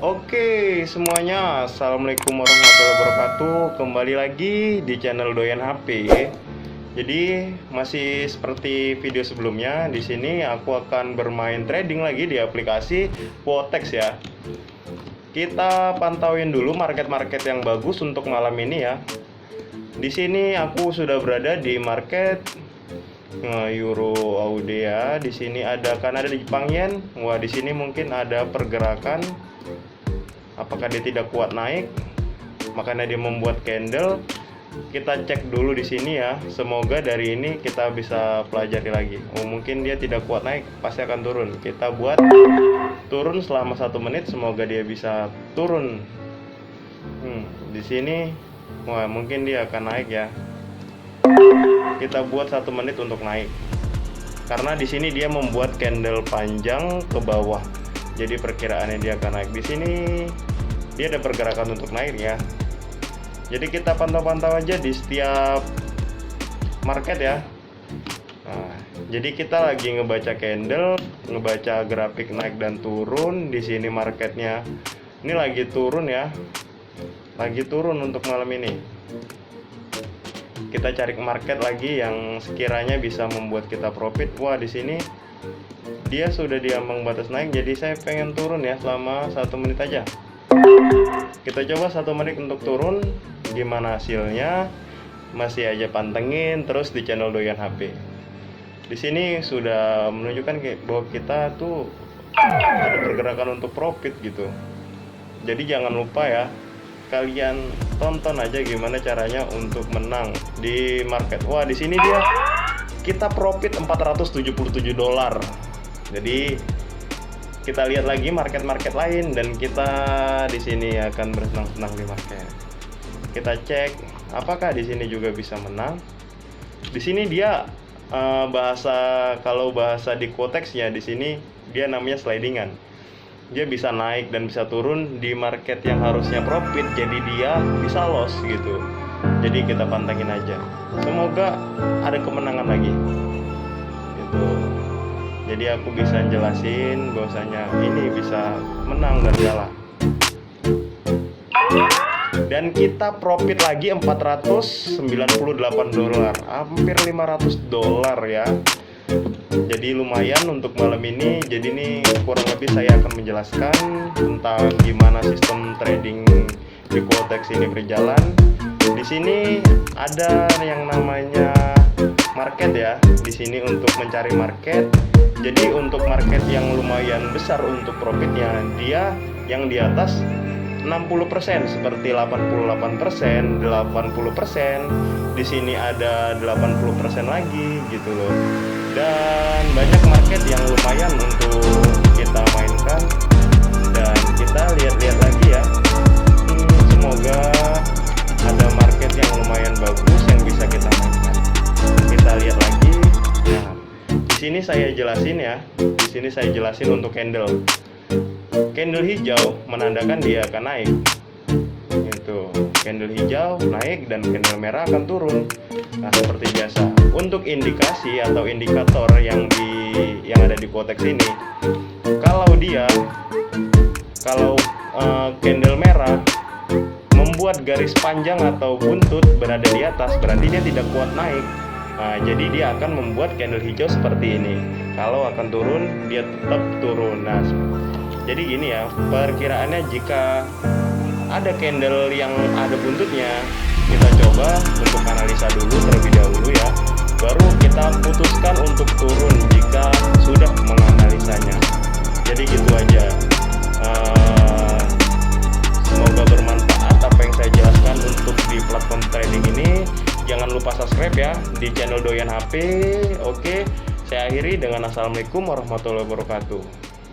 Oke semuanya, assalamualaikum warahmatullahi wabarakatuh. Kembali lagi di channel Doyan HP. Jadi masih seperti video sebelumnya, di sini aku akan bermain trading lagi di aplikasi Quotex ya. Kita pantauin dulu market-market yang bagus untuk malam ini ya. Di sini aku sudah berada di market Euro AUD ya. Di sini ada Kanada Jepang Yen. Wah, di sini mungkin ada pergerakan. Apakah dia tidak kuat naik? Makanya dia membuat candle. Kita cek dulu di sini ya. Semoga dari ini kita bisa pelajari lagi. Oh, mungkin dia tidak kuat naik, pasti akan turun. Kita buat turun selama 1 menit. Semoga dia bisa turun. Di sini, wah mungkin dia akan naik ya. Kita buat 1 menit untuk naik. Karena di sini dia membuat candle panjang ke bawah. Jadi perkiraannya dia akan naik. Di sini dia ada pergerakan untuk naik ya. Jadi kita pantau-pantau aja di setiap market ya. Nah, jadi kita lagi ngebaca candle, ngebaca grafik naik dan turun. Di sini marketnya ini lagi turun ya. Lagi turun untuk malam ini. Kita cari market lagi yang sekiranya bisa membuat kita profit. Wah, di sini dia sudah di ambang batas naik, jadi saya pengen turun ya selama 1 menit aja. Kita coba 1 menit untuk turun. Gimana hasilnya? Masih aja pantengin terus di channel Doyan HP. Di sini sudah menunjukkan bahwa kita tuh ada pergerakan untuk profit gitu. Jadi jangan lupa ya, kalian tonton aja gimana caranya untuk menang di market. Wah, di sini dia kita profit $477. Jadi kita lihat lagi market-market lain dan kita di sini akan bersenang-senang di market. Kita cek apakah di sini juga bisa menang. Di sini dia kalau bahasa di Quotex-nya di sini dia namanya slidingan. Dia bisa naik dan bisa turun di market yang harusnya profit, jadi dia bisa loss gitu. Jadi kita pantengin aja. Semoga ada kemenangan lagi. Gitu. Jadi aku bisa jelasin bahwasanya ini bisa menang dan kalah. Dan kita profit lagi $498, hampir $500 ya. Jadi lumayan untuk malam ini. Jadi ini kurang lebih saya akan menjelaskan tentang gimana sistem trading di Quotex ini berjalan. Di sini ada yang namanya market ya. Di sini untuk mencari market. Jadi untuk market yang lumayan besar untuk profitnya, dia yang di atas 60% seperti 88%, 80%. Di sini ada 80% lagi gitu loh. Dan banyak market yang lumayan untuk kita mainkan. Dan kita lihat-lihat lagi ya. Semoga ada market yang lumayan bagus yang bisa kita mainkan. Kita lihat lagi. Nah, di sini saya jelasin ya. Di sini saya jelasin untuk candle. Candle hijau menandakan dia akan naik. Itu candle hijau naik dan candle merah akan turun. Nah, seperti biasa. Untuk indikasi atau indikator yang ada di Quotex ini, kalau candle merah membuat garis panjang atau buntut berada di atas, berarti dia tidak kuat naik. Nah, jadi dia akan membuat candle hijau seperti ini. Kalau akan turun, dia tetap turun. Nah, jadi gini ya, perkiraannya jika ada candle yang ada buntutnya, kita coba untuk analisa dulu terlebih dahulu ya. Baru kita putuskan untuk turun jika sudah menganalisanya. Jadi gitu aja. Semoga bermanfaat apa yang saya jelaskan untuk di platform trading ini. Jangan lupa subscribe ya di channel Doyan HP. Oke, saya akhiri dengan assalamualaikum warahmatullahi wabarakatuh.